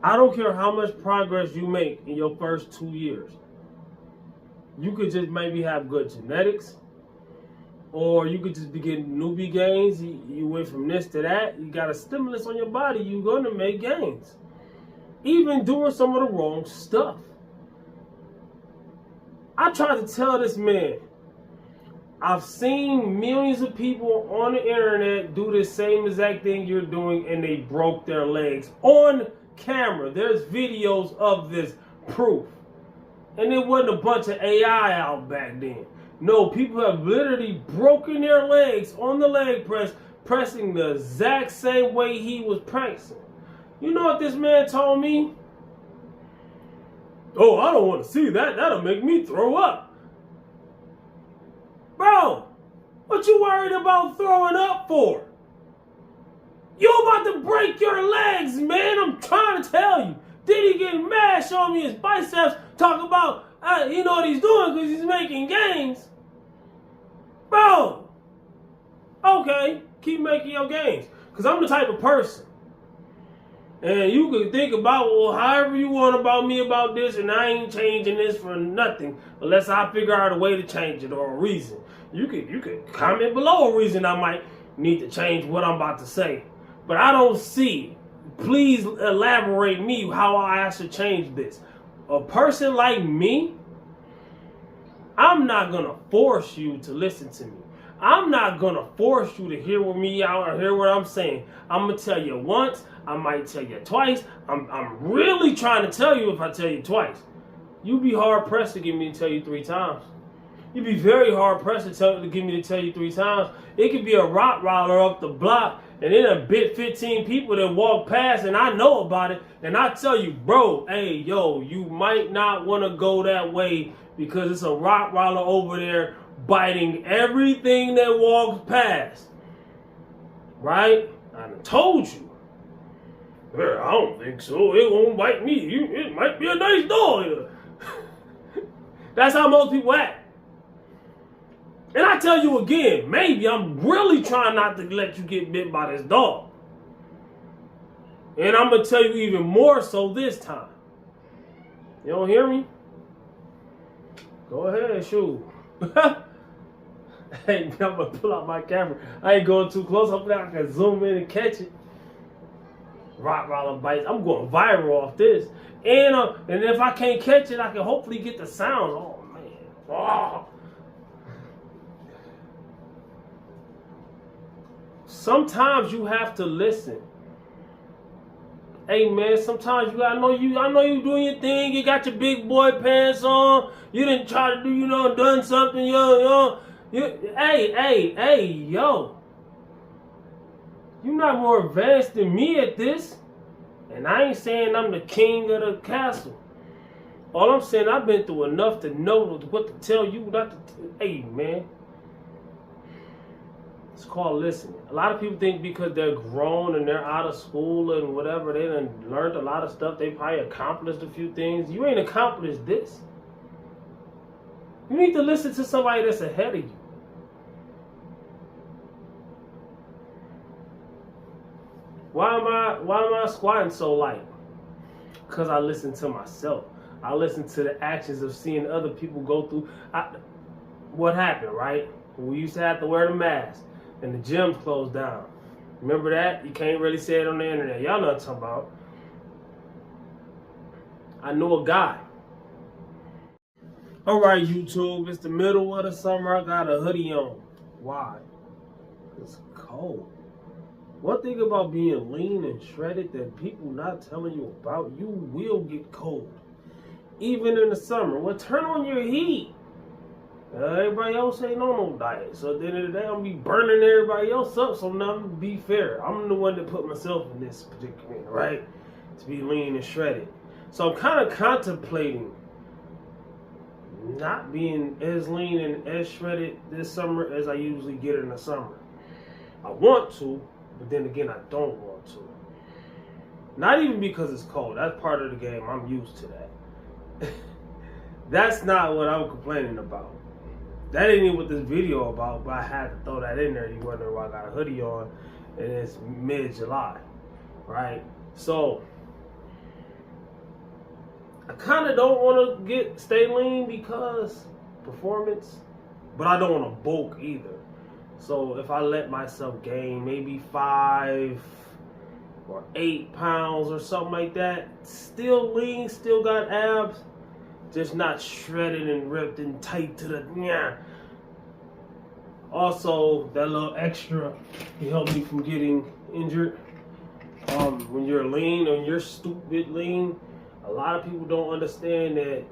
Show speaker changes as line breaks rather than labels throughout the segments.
I don't care how much progress you make in your first 2 years. You could just maybe have good genetics, or you could just be getting newbie gains. You went from this to that. You got a stimulus on your body. You're going to make gains. Even doing some of the wrong stuff. I tried to tell this man, I've seen millions of people on the internet do the same exact thing you're doing, and they broke their legs on camera. There's videos of this proof. And it wasn't a bunch of AI out back then. No, people have literally broken their legs on the leg press, pressing the exact same way he was practicing. You know what this man told me? Oh, I don't want to see that. That'll make me throw up. Bro, what you worried about throwing up for? You about to break your legs, man. I'm trying to tell you. Did he get mad showing me his biceps, talk about, you know what he's doing because he's making gains? Bro, okay, keep making your gains. Because I'm the type of person. And you can think about, well, however you want about me about this, and I ain't changing this for nothing unless I figure out a way to change it or a reason. You could comment below a reason I might need to change what I'm about to say. But I don't see. Please elaborate me how I should change this. A person like me, I'm not going to force you to listen to me. I'm not going to force you to hear with me out or hear what I'm saying. I'm going to tell you once. I might tell you twice. I'm really trying to tell you if I tell you twice. You'd be hard pressed to get me to tell you 3 times. You'd be very hard pressed to get me to tell you 3 times. It could be a Rottweiler up the block and then a bit 15 people that walk past and I know about it. And I tell you, bro, hey, yo, you might not want to go that way because it's a Rottweiler over there biting everything that walks past. Right? I told you. Well, I don't think so. It won't bite me. It might be a nice dog. That's how most people act. And I tell you again, maybe I'm really trying not to let you get bit by this dog. And I'm going to tell you even more so this time. You don't hear me? Go ahead, shoot. Hey, I'm going to pull out my camera. I ain't going too close. Hopefully I can zoom in and catch it. Rottweiler bites. I'm going viral off this. And if I can't catch it, I can hopefully get the sounds. Oh, man. Oh. Sometimes you have to listen. Hey man, sometimes I know you doing your thing. You got your big boy pants on. You didn't try to do, done something. Hey, yo. You're not more advanced than me at this. And I ain't saying I'm the king of the castle. All I'm saying, I've been through enough to know what to tell you. Hey man. It's called listening. A lot of people think because they're grown and they're out of school and whatever, they done learned a lot of stuff, they probably accomplished a few things. You ain't accomplished this. You need to listen to somebody that's ahead of you. Why am I squatting so light? Because I listen to myself. I listen to the actions of seeing other people go through. What happened, right? We used to have to wear the mask. And the gyms closed down. Remember that? You can't really say it on the internet. Y'all know what I'm talking about. I know a guy. Alright, YouTube. It's the middle of the summer. I got a hoodie on. Why? It's cold. One thing about being lean and shredded that people not telling you about, you will get cold. Even in the summer. Well, turn on your heat. Everybody else ain't on no diet. So at the end of the day, I'm going to be burning everybody else up. So now, to be fair, I'm the one that put myself in this predicament, right? To be lean and shredded. So I'm kind of contemplating not being as lean and as shredded this summer as I usually get in the summer. I want to, but then again, I don't want to. Not even because it's cold. That's part of the game. I'm used to that. That's not what I'm complaining about. That ain't even what this video about, but I had to throw that in there. You wonder why I got a hoodie on, and it's mid-July, right? So, I kind of don't want to stay lean because performance, but I don't want to bulk either. So if I let myself gain maybe 5 or 8 pounds or something like that, still lean, still got abs, just not shredded and ripped and tight to the yeah. Also, that little extra can help me from getting injured. When you're lean or you're stupid lean, a lot of people don't understand that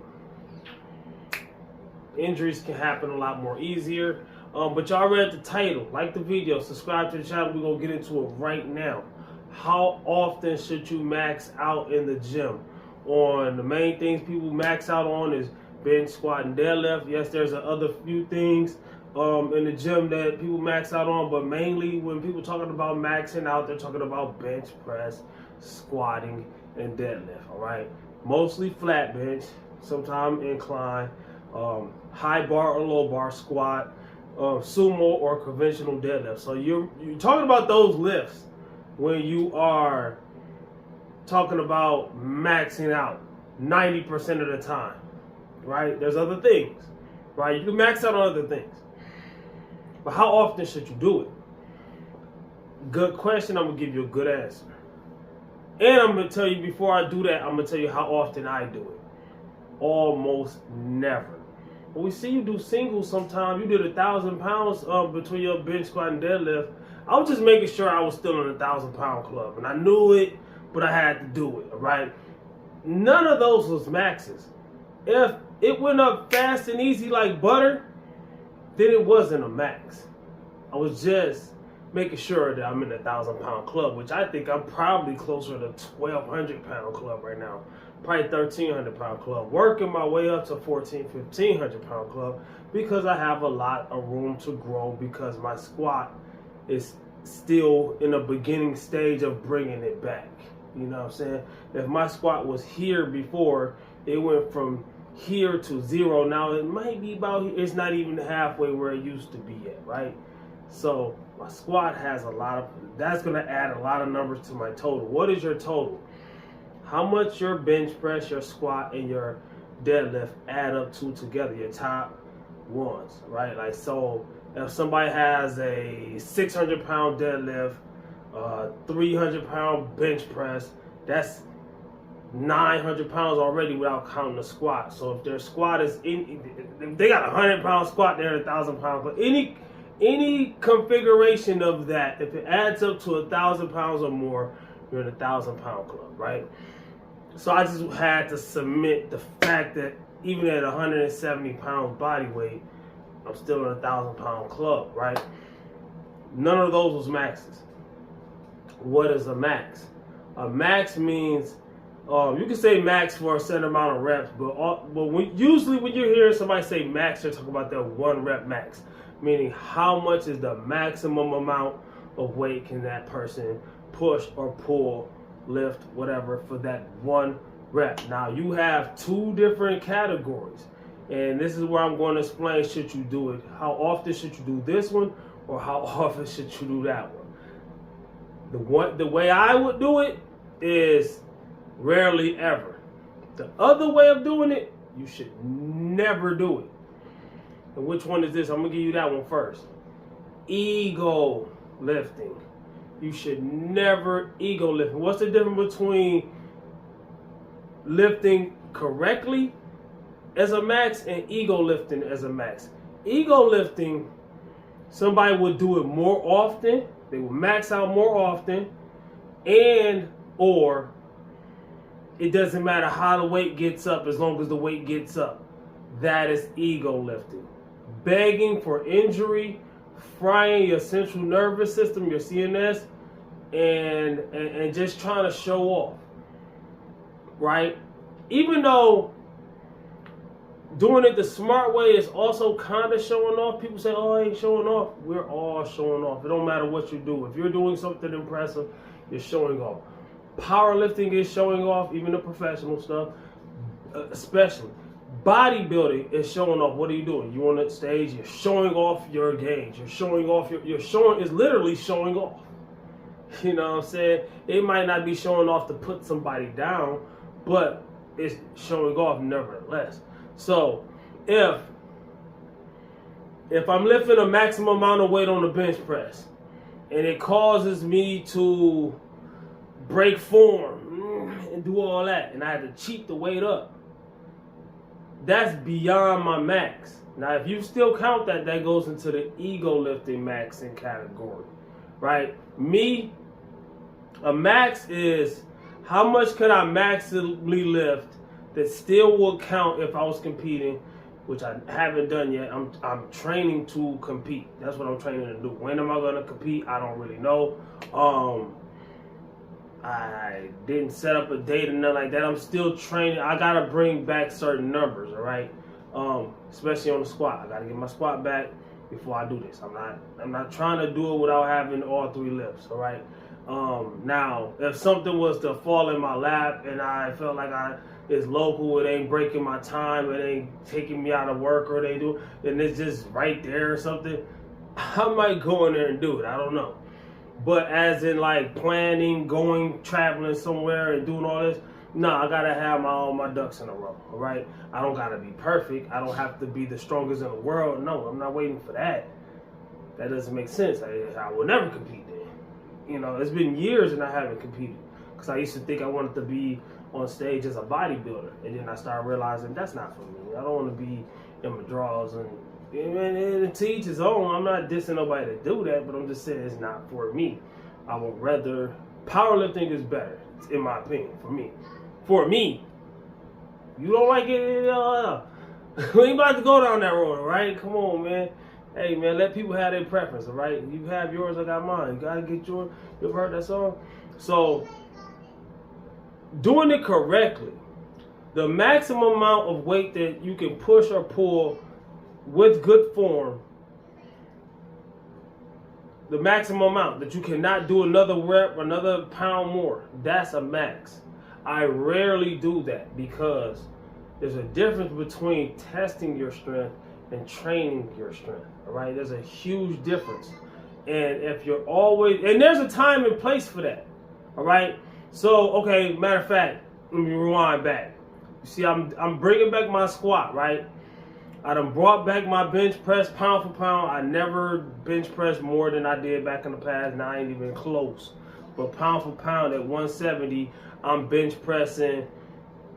injuries can happen a lot more easier. But y'all read the title, like the video, subscribe to the channel. We're gonna get into it right now. How often should you max out in the gym? On the main things people max out on is bench, squat, and deadlift. Yes, there's other few things in the gym that people max out on, but mainly when people talking about maxing out, they're talking about bench press, squatting, and deadlift. All right, mostly flat bench, sometimes incline, high bar or low bar squat, sumo or conventional deadlift. So you're talking about those lifts when you are talking about maxing out 90% of the time, right? There's other things, right? You can max out on other things. But how often should you do it? Good question. I'm going to give you a good answer. And I'm going to tell you, before I do that, I'm going to tell you how often I do it. Almost never. When we see you do singles sometimes, you did 1,000 pounds between your bench, squat, and deadlift. I was just making sure I was still in the 1,000-pound club. And I knew it, but I had to do it, all right? None of those was maxes. If it went up fast and easy like butter, then it wasn't a max. I was just making sure that I'm in the 1,000-pound club, which I think I'm probably closer to 1,200-pound club right now. Probably 1,300-pound club. Working my way up to 1,500-pound club because I have a lot of room to grow because my squat is still in the beginning stage of bringing it back. You know what I'm saying? If my squat was here before, it went from here to 0. Now it might be about, it's not even halfway where it used to be at, right? So my squat has a lot of, that's going to add a lot of numbers to my total. What is your total? How much your bench press, your squat, and your deadlift add up to together, your top ones, right? Like, so if somebody has a 600-pound deadlift, 300-pound bench press, that's 900 pounds already without counting the squat. So if their squat is if they got a 100-pound squat, they're in 1,000-pound club. Any configuration of that, if it adds up to 1,000 pounds or more, you're in a 1,000-pound club, right? So I just had to submit the fact that even at 170 pounds body weight, I'm still in a 1,000-pound club, right? None of those was maxes. What is a max? A max means you can say max for a certain amount of reps, but usually when you hear somebody say max, they're talking about their 1 rep max, meaning how much is the maximum amount of weight can that person push or pull, lift, whatever, for that 1 rep. Now you have 2 different categories, and this is where I'm going to explain should you do it. How often should you do this one, or how often should you do that one? The way I would do it is rarely ever. The other way of doing it, you should never do it. And which one is this? I'm going to give you that one first. Ego lifting. You should never ego lift. What's the difference between lifting correctly as a max and ego lifting as a max? Ego lifting, somebody would do it more often. They would max out more often, and or it doesn't matter how the weight gets up as long as the weight gets up. That is ego lifting. Begging for injury, frying your central nervous system, your CNS, and just trying to show off, right? Even though doing it the smart way is also kind of showing off. People say, oh, I ain't showing off. We're all showing off. It don't matter what you do. If you're doing something impressive, you're showing off. Powerlifting is showing off, even the professional stuff, especially. Bodybuilding is showing off. What are you doing? You on the stage, you're showing off your gains. You're showing off, it's literally showing off. You know what I'm saying? It might not be showing off to put somebody down, but it's showing off nevertheless. So if I'm lifting a maximum amount of weight on the bench press and it causes me to break form and do all that, and I had to cheat the weight up, that's beyond my max. Now, if you still count that, that goes into the ego lifting maxing category, right? Me, a max is how much could I maximally lift that still will count if I was competing, which I haven't done yet. I'm training to compete. That's what I'm training to do. When am I going to compete? I don't really know. I didn't set up a date or nothing like that. I'm still training. I gotta bring back certain numbers, all right? Especially on the squat. I gotta get my squat back before I do this. I'm not trying to do it without having all three lifts, all right? Now, if something was to fall in my lap and I felt like it's local, it ain't breaking my time, it ain't taking me out of work, or and it's just right there or something, I might go in there and do it. I don't know. But as in like planning, going, traveling somewhere and doing all this, no, I gotta have all my ducks in a row, all right? I don't gotta be perfect. I don't have to be the strongest in the world. No, I'm not waiting for that. That doesn't make sense. I will never compete then. You know, it's been years and I haven't competed because I used to think I wanted to be on stage as a bodybuilder, and then I started realizing that's not for me. I don't want to be in my drawers and to each his own. I'm not dissing nobody to do that, but I'm just saying it's not for me. I would rather, powerlifting is better, in my opinion, for me. For me. You don't like it? We ain't about to go down that road, all right? Come on, man. Hey, man, let people have their preference, all right? You have yours, I got mine. You gotta get yours. You've heard that song? So, doing it correctly, the maximum amount of weight that you can push or pull with good form, the maximum amount that you cannot do another rep, another pound more, that's a max. I rarely do that because there's a difference between testing your strength and training your strength, all right? There's a huge difference. And if you're always, and there's a time and place for that, all right? So, okay, matter of fact, let me rewind back. You see, I'm bringing back my squat, right? I done brought back my bench press pound for pound. I never bench pressed more than I did back in the past. Now I ain't even close. But pound for pound at 170, I'm bench pressing.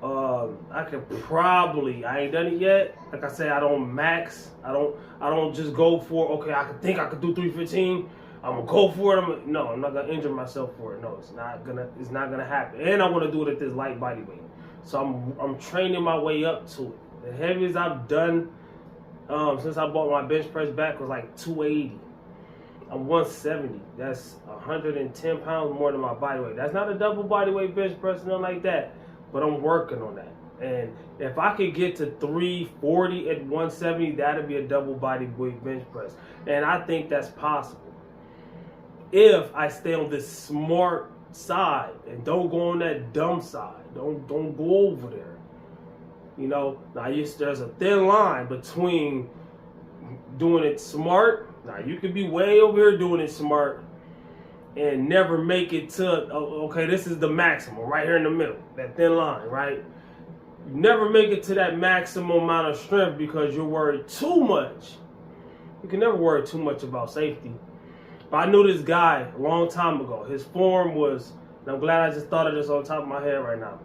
I could probably, I ain't done it yet. Like I said, I don't max. I don't just go for, okay, I could do 315. I'm gonna go for it. No, I'm not gonna injure myself for it. No, it's not gonna happen. And I want to do it at this light body weight. So I'm training my way up to it. The heaviest I've done since I bought my bench press back was like 280. I'm 170. That's 110 pounds more than my body weight. That's not a double body weight bench press, nothing like that. But I'm working on that. And if I could get to 340 at 170, that'd be a double body weight bench press. And I think that's possible if I stay on this smart side and don't go on that dumb side. Don't go over there. You know, now there's a thin line between doing it smart. Now you could be way over here doing it smart and never make it to, okay, this is the maximum right here in the middle, that thin line, right? You never make it to that maximum amount of strength because you're worried too much. You can never worry too much about safety. But I knew this guy a long time ago. His form was, and I'm glad I just thought of this on top of my head right now,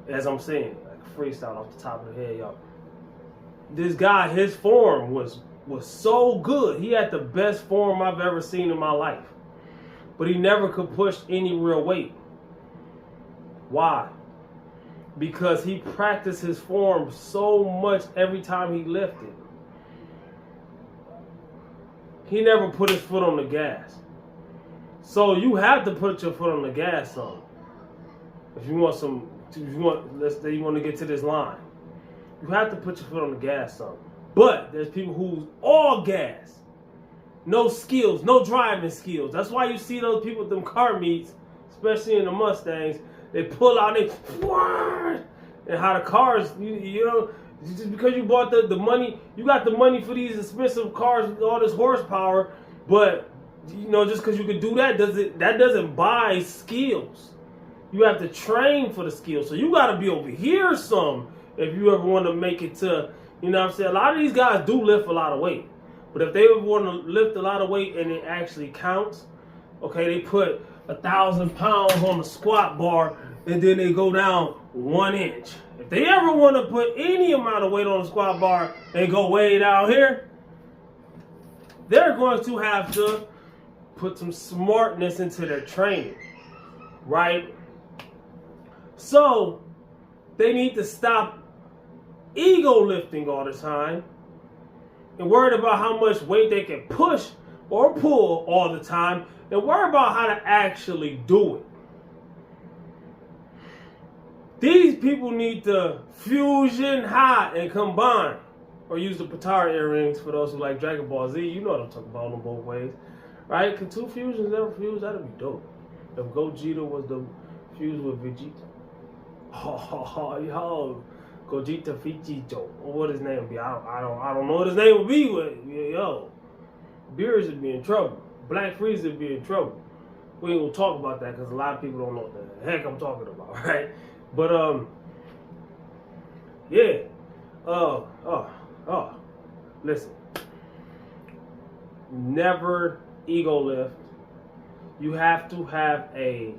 as I'm saying, like freestyle off the top of the head, y'all. This guy, his form was so good. He had the best form I've ever seen in my life. But he never could push any real weight. Why? Because he practiced his form so much every time he lifted. He never put his foot on the gas. So you have to put your foot on the gas some. Let's say you want to get to this line. You have to put your foot on the gas some. But there's people who's all gas. No skills, no driving skills. That's why you see those people with them car meets, especially in the Mustangs, they pull out and how the cars, you know, just because you bought the money, you got the money for these expensive cars with all this horsepower, but you know, just because you can do that doesn't buy skills. You have to train for the skill. So you got to be over here some if you ever want to make it to, you know what I'm saying? A lot of these guys do lift a lot of weight. But if they ever want to lift a lot of weight and it actually counts, okay, they put 1,000 pounds on the squat bar and then they go down 1 inch. If they ever want to put any amount of weight on the squat bar and go way down here, they're going to have to put some smartness into their training, right? So they need to stop ego lifting all the time and worried about how much weight they can push or pull all the time and worry about how to actually do it. These people need to fusion high and combine, or use the Potara earrings for those who like Dragon Ball Z. You know what I'm talking about in both ways, right? Can two fusions ever fuse? That'd be dope. If Gogeta was the fuse with Vegeta. Oh, yo, Gogeta Vegito, or what his name would be? I don't know what his name would be. Yo, Beerus would be in trouble. Black Frieza would be in trouble. We ain't gonna talk about that because a lot of people don't know what the heck I'm talking about, right? But yeah. Listen. Never ego lift. You have to have a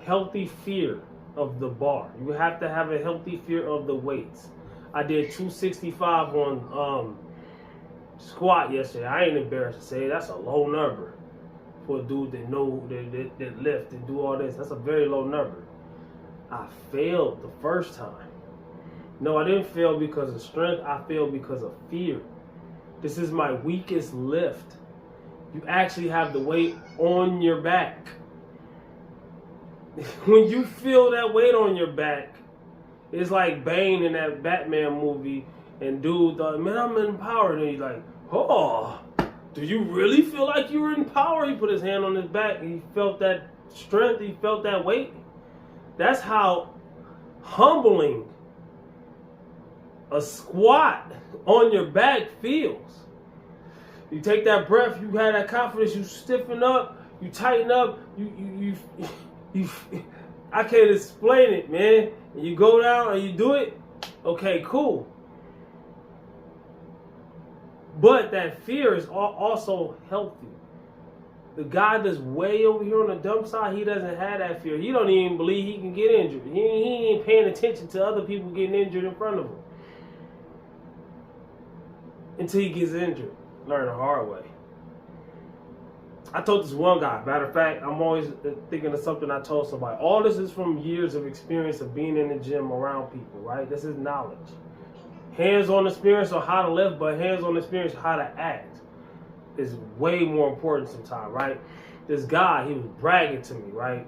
healthy fear of the bar. You have to have a healthy fear of the weights. I did 265 on squat yesterday. I ain't embarrassed to say that's a low number for a dude that that lift and do all this. That's a very low number. I failed the first time. No, I didn't fail because of strength. I failed because of fear. This is my weakest lift. You actually have the weight on your back. When you feel that weight on your back, it's like Bane in that Batman movie, and dude thought, man, I'm in power. And he's like, oh, do you really feel like you were in power? He put his hand on his back. He felt that strength. He felt that weight. That's how humbling a squat on your back feels. You take that breath, you have that confidence, you stiffen up, you tighten up, you I can't explain it, man. And you go down and you do it, okay, cool. But that fear is also healthy. The guy that's way over here on the dump side, he doesn't have that fear. He don't even believe he can get injured. He ain't paying attention to other people getting injured in front of him. Until he gets injured. Learn the hard way. I told this one guy, matter of fact, I'm always thinking of something I told somebody. All this is from years of experience of being in the gym around people, right? This is knowledge. Hands-on experience on how to lift, but hands-on experience on how to act is way more important sometimes, right? This guy, he was bragging to me, right?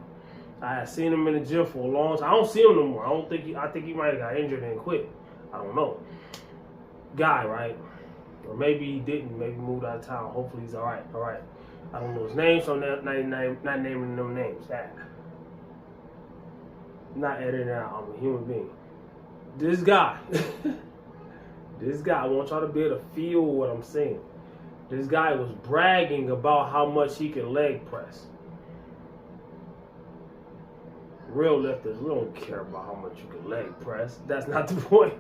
I had seen him in the gym for a long time. I don't see him no more. I think he might have got injured and quit. I don't know. Guy, right? Or maybe he didn't. Maybe moved out of town. Hopefully he's all right. All right. I don't know his name, so I'm not naming them names. Not editing out. I'm a human being. This guy, I want y'all to be able to feel what I'm saying. This guy was bragging about how much he can leg press. Real lifters, we don't care about how much you can leg press. That's not the point.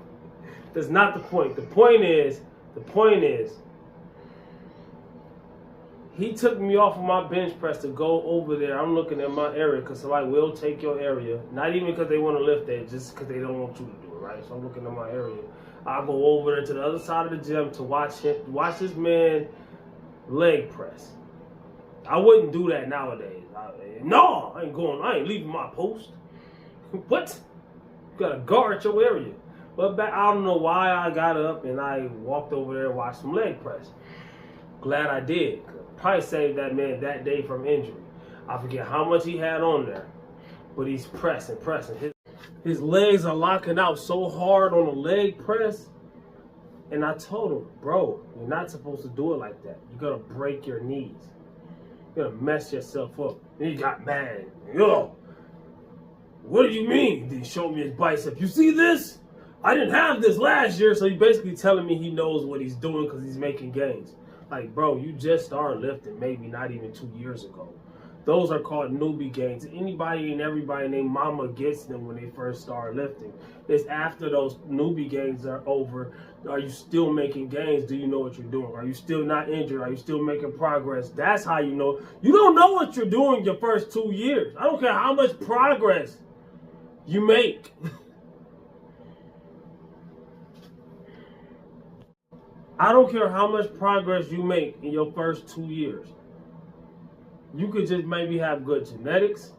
That's not the point. The point is, he took me off of my bench press to go over there. I'm looking at my area because somebody will take your area. Not even because they want to lift it, just because they don't want you to do it, right? So I'm looking at my area. I'll go over there to the other side of the gym to watch this man leg press. I wouldn't do that nowadays. I ain't leaving my post. What? You gotta guard your area. But I don't know why I got up and I walked over there and watched some leg press. Glad I did. Probably saved that man that day from injury. I forget how much he had on there, but he's pressing. His legs are locking out so hard on the leg press. And I told him, bro, you're not supposed to do it like that. You're going to break your knees. You're going to mess yourself up. And he got mad. Yo, what do you mean? Then he showed me his bicep. You see this? I didn't have this last year. So he's basically telling me he knows what he's doing because he's making gains. Like, bro, you just started lifting maybe not even 2 years ago. Those are called newbie gains. Anybody and everybody named mama gets them when they first start lifting. It's after those newbie gains are over. Are you still making gains? Do you know what you're doing? Are you still not injured? Are you still making progress? That's how you know. You don't know what you're doing your first 2 years. I don't care how much progress you make. I don't care how much progress you make in your first 2 years. You could just maybe have good genetics,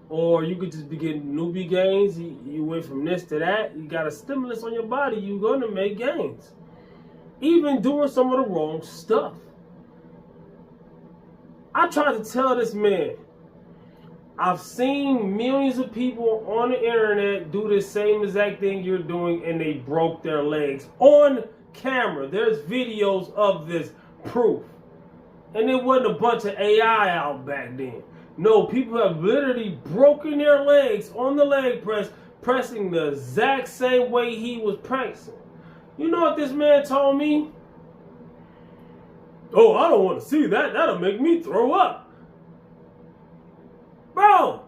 or you could just be getting newbie gains. You went from this to that. You got a stimulus on your body. You're going to make gains. Even doing some of the wrong stuff. I tried to tell this man, I've seen millions of people on the internet do the same exact thing you're doing, and they broke their legs on camera. There's videos of this proof. And it wasn't a bunch of AI out back then. No, people have literally broken their legs on the leg press, pressing the exact same way he was practicing. You know what this man told me? Oh, I don't want to see that. That'll make me throw up. Bro,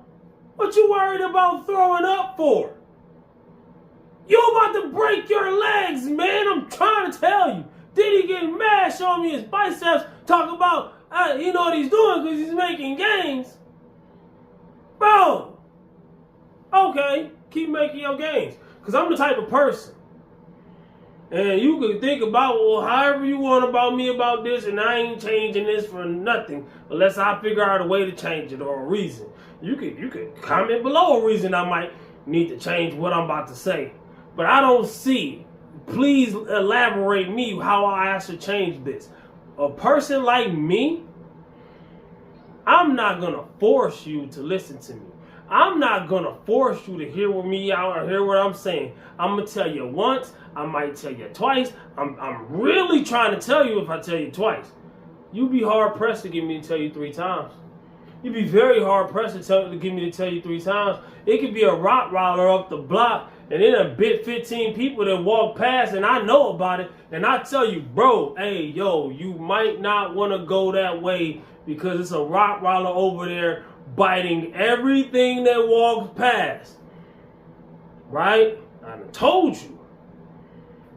what you worried about throwing up for? You about to break your legs, man. I'm trying to tell you. Diddy getting mad, showing me his biceps, talking about, you know what he's doing because he's making gains. Bro, okay, keep making your gains. Because I'm the type of person. And you can think about, well, however you want about me about this, and I ain't changing this for nothing unless I figure out a way to change it or a reason. You could comment below a reason I might need to change what I'm about to say. But I don't see it. Please elaborate me how I should change this. A person like me, I'm not going to force you to listen to me. I'm not going to force you to hear with me out or hear what I'm saying. I'm going to tell you once. I might tell you twice. I'm really trying to tell you if I tell you twice. You'd be hard pressed to get me to tell you 3 times. You'd be very hard pressed to get me to tell you 3 times. It could be a Rottweiler up the block, and then a bit 15 people that walk past, and I know about it, and I tell you, bro, hey, yo, you might not want to go that way because it's a Rottweiler over there biting everything that walks past. Right? I told you.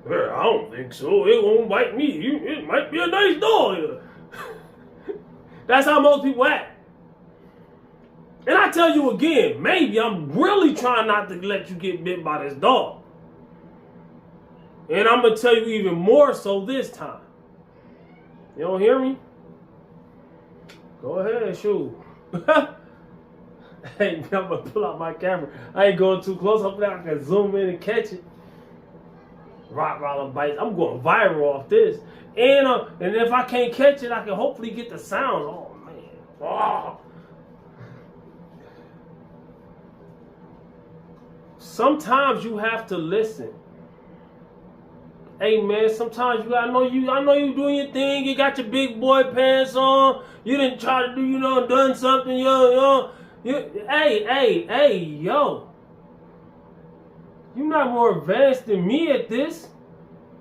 Well, I don't think so. It won't bite me. It might be a nice dog. That's how most people act. And I tell you again, maybe I'm really trying not to let you get bit by this dog. And I'm going to tell you even more so this time. You don't hear me? Go ahead, shoot. Hey, I'm going to pull out my camera. I ain't going too close. Hopefully I can zoom in and catch it. Rottweiler bites. I'm going viral off this. And if I can't catch it, I can hopefully get the sounds. Oh, man. Oh. Sometimes you have to listen. Hey man, sometimes you gotta know I know you doing your thing, you got your big boy pants on, you didn't try to do, done something, yo. Hey, yo. You're not more advanced than me at this.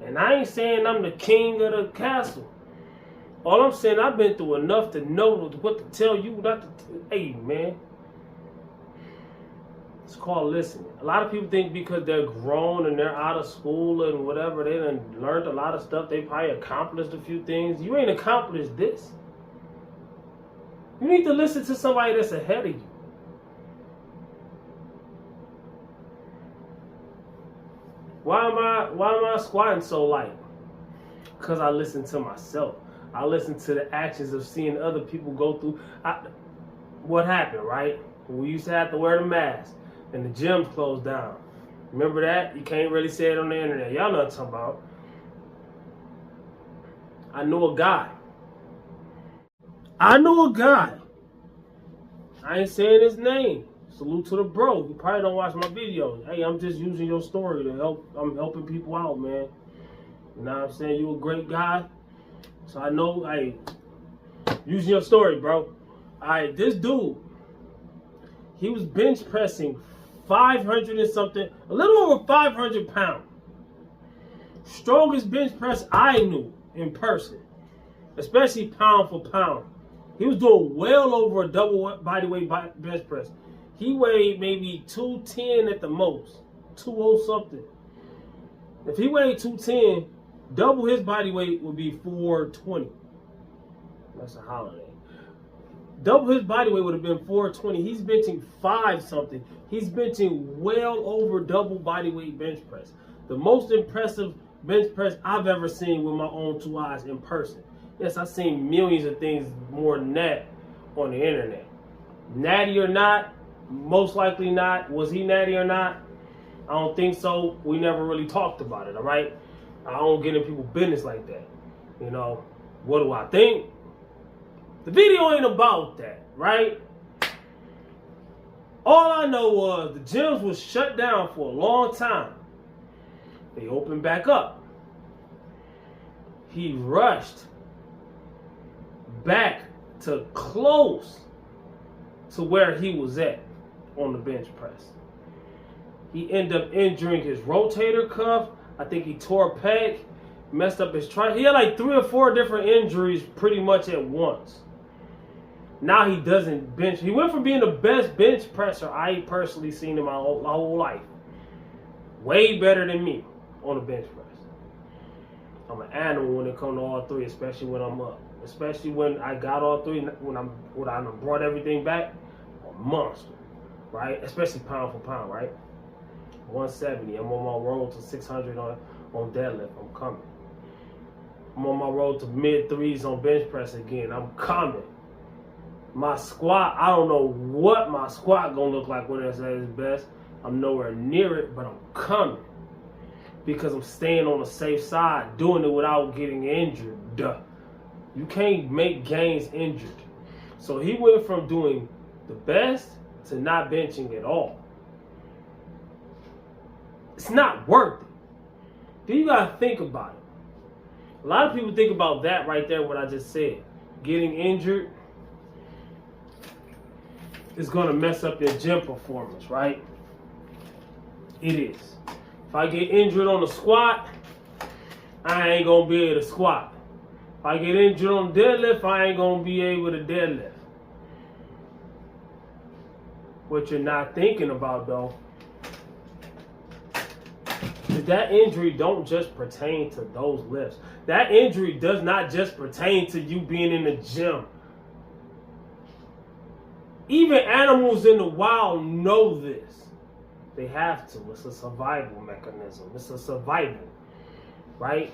And I ain't saying I'm the king of the castle. All I'm saying, I've been through enough to know what to tell you, hey man. It's called listening. A lot of people think because they're grown and they're out of school and whatever, they done learned a lot of stuff, they probably accomplished a few things. You ain't accomplished this. You need to listen to somebody that's ahead of you. Why am I squatting so light? Because I listen to myself. I listen to the actions of seeing other people go through. What happened, right? We used to have to wear the mask. And the gyms closed down. Remember that? You can't really say it on the internet. Y'all know what I'm talking about. I know a guy. I ain't saying his name. Salute to the bro. You probably don't watch my videos. Hey, I'm just using your story to help. I'm helping people out, man. You know what I'm saying? You a great guy. So I know, hey, using your story, bro. Alright, this dude, he was bench pressing 500 and something, a little over 500 pounds. Strongest bench press I knew in person, especially pound for pound. He was doing well over a double body weight bench press. He weighed maybe 210 at the most, 20 something. If he weighed 210, double his body weight would be 420. That's a holiday. Double his body weight would have been 420. He's benching 5 something. He's benching well over double body weight bench press. The most impressive bench press I've ever seen with my own 2 eyes in person. Yes, I've seen millions of things more than that on the internet. Natty or not, most likely not. Was he natty or not? I don't think so. We never really talked about it, all right? I don't get in people's business like that. You know, what do I think? The video ain't about that, right? All I know was the gyms was shut down for a long time. They opened back up. He rushed back to close to where he was at on the bench press. He ended up injuring his rotator cuff. I think he tore a pec, messed up his tricep. He had like 3 or 4 different injuries pretty much at once. Now he doesn't bench. He went from being the best bench presser I personally seen in my whole life. Way better than me on the bench press. I'm an animal when it comes to all 3, especially when I'm up. Especially when I got all 3, when I brought everything back, a monster, right? Especially pound for pound, right? 170. I'm on my road to 600 on deadlift. I'm coming. I'm on my road to mid 3s on bench press again. I'm coming. My squat, I don't know what my squat gonna look like when it's at its best. I'm nowhere near it, but I'm coming. Because I'm staying on the safe side, doing it without getting injured. Duh. You can't make gains injured. So he went from doing the best to not benching at all. It's not worth it. Then you gotta think about it. A lot of people think about that right there, what I just said. Getting injured is gonna mess up your gym performance, right? It is. If I get injured on the squat, I ain't gonna be able to squat. If I get injured on deadlift, I ain't gonna be able to deadlift. What you're not thinking about though, is that injury don't just pertain to those lifts. That injury does not just pertain to you being in the gym. Even animals in the wild know this. They have to. It's a survival mechanism. It's a survival, right?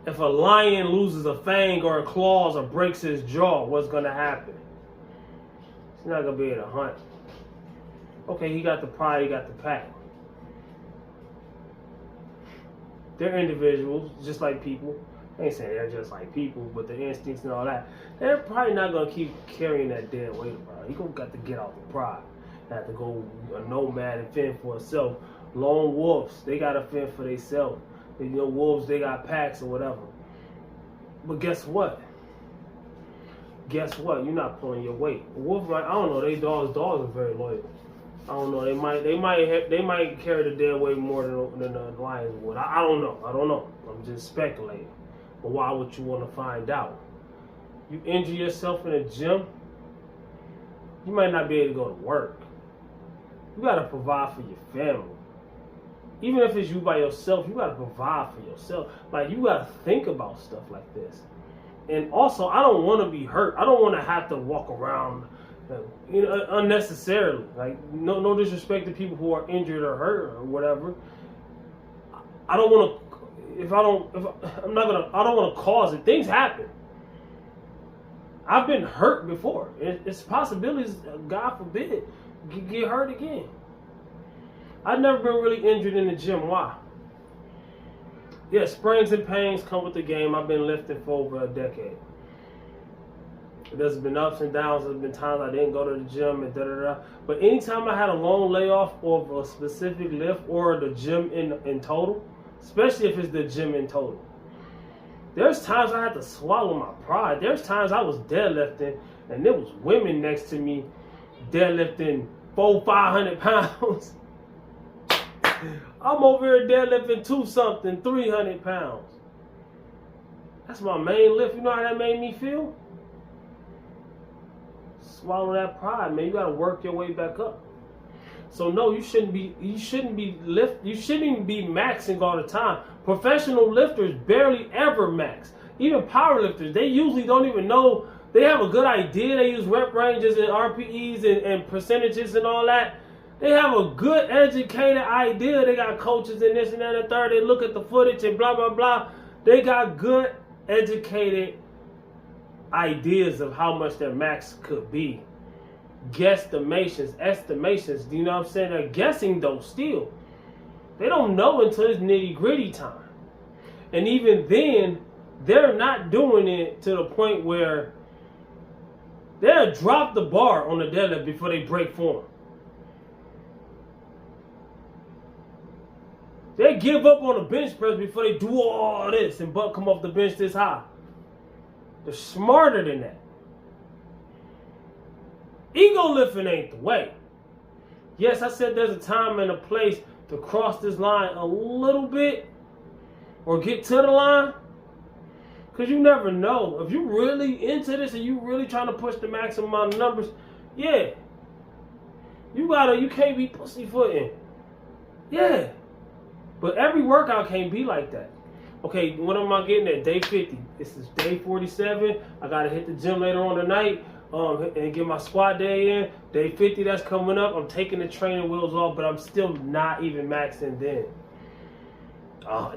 If a lion loses a fang or a claws or breaks his jaw, what's going to happen? He's not going to be able to hunt. Okay, he got the pride, he got the pack. They're individuals, just like people. I ain't saying they're just like people, but the instincts and all that. They're probably not going to keep carrying that dead weight around. You're going to got to get out the pride. Have to go a nomad and fend for itself. Lone wolves, they got to fend for themselves. You know, wolves, they got packs or whatever. But guess what? Guess what? You're not pulling your weight. A wolf, I don't know. They dogs are very loyal. I don't know. They might carry the dead weight more than the lions would. I don't know. I'm just speculating. But why would you want to find out? You injure yourself in a gym, you might not be able to go to work. You got to provide for your family. Even if it's you by yourself, you got to provide for yourself. Like, you got to think about stuff like this. And also, I don't want to be hurt. I don't want to have to walk around unnecessarily. Like, no disrespect to people who are injured or hurt or whatever. I don't want to. I don't want to cause it. Things happen. I've been hurt before. It's possibilities, God forbid, get hurt again. I've never been really injured in the gym. Why? Yeah, sprains and pains come with the game. I've been lifting for over a decade. There's been ups and downs. There's been times I didn't go to the gym and da-da-da. But anytime I had a long layoff of a specific lift or the gym in total, especially if it's the gym in total, there's times I had to swallow my pride. There's times I was deadlifting and there was women next to me deadlifting 400-500 pounds. I'm over here deadlifting 2-something, 300 pounds. That's my main lift. You know how that made me feel? swallow that pride, man. You gotta work your way back up. So no, you shouldn't be maxing all the time. Professional lifters barely ever max. Even power lifters, they usually don't even know. They have a good idea. They use rep ranges and RPEs and percentages and all that. They have a good educated idea. They got coaches and this and that and the third. They look at the footage and blah, blah, blah. They got good educated ideas of how much their max could be. Guesstimations, estimations, you know what I'm saying? They're guessing though still. They don't know until it's nitty gritty time. And even then, they're not doing it to the point where they'll drop the bar on the deadlift before they break form. They give up on the bench press before they do all this and butt come off the bench this high. They're smarter than that. Ego lifting ain't the way. Yes, I said there's a time and a place to cross this line a little bit or get to the line. Because you never know. If you're really into this and you really trying to push the maximum amount of numbers, yeah. You can't be pussyfooting. Yeah. But every workout can't be like that. Okay, what am I getting at? Day 50. This is day 47. I got to hit the gym later on tonight. And get my squat day in. Day 50, that's coming up. I'm taking the training wheels off, but I'm still not even maxing then.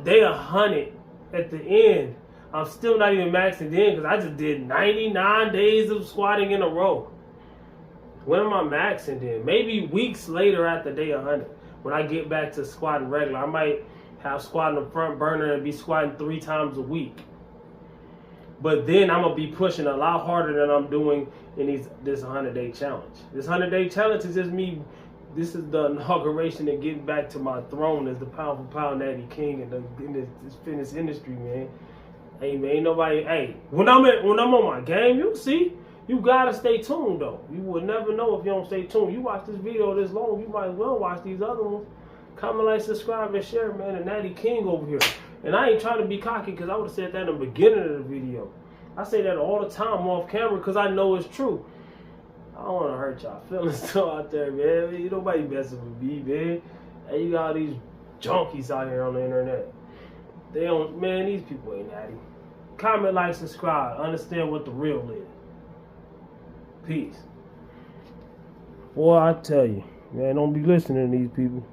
Day 100 at the end, I'm still not even maxing then because I just did 99 days of squatting in a row. When am I maxing then? Maybe weeks later after day 100. When I get back to squatting regular, I might have squatting the front burner and be squatting 3 times a week. But then I'm going to be pushing a lot harder than I'm doing in this 100-day challenge. This 100-day challenge is just me. This is the inauguration and getting back to my throne as the pound for pound Natty King in this fitness industry, man. Hey, man, ain't nobody. Hey, when I'm on my game, you'll see. You got to stay tuned, though. You will never know if you don't stay tuned. You watch this video this long, you might as well watch these other ones. Comment, like, subscribe, and share, man. The Natty King over here. And I ain't trying to be cocky because I would have said that in the beginning of the video. I say that all the time off camera because I know it's true. I don't want to hurt y'all feelings still out there, man. Ain't nobody messing with me, man. Hey, you got all these junkies out here on the internet. They don't, man, these people ain't natty. Comment, like, subscribe. Understand what the real is. Peace. Boy, I tell you, man, don't be listening to these people.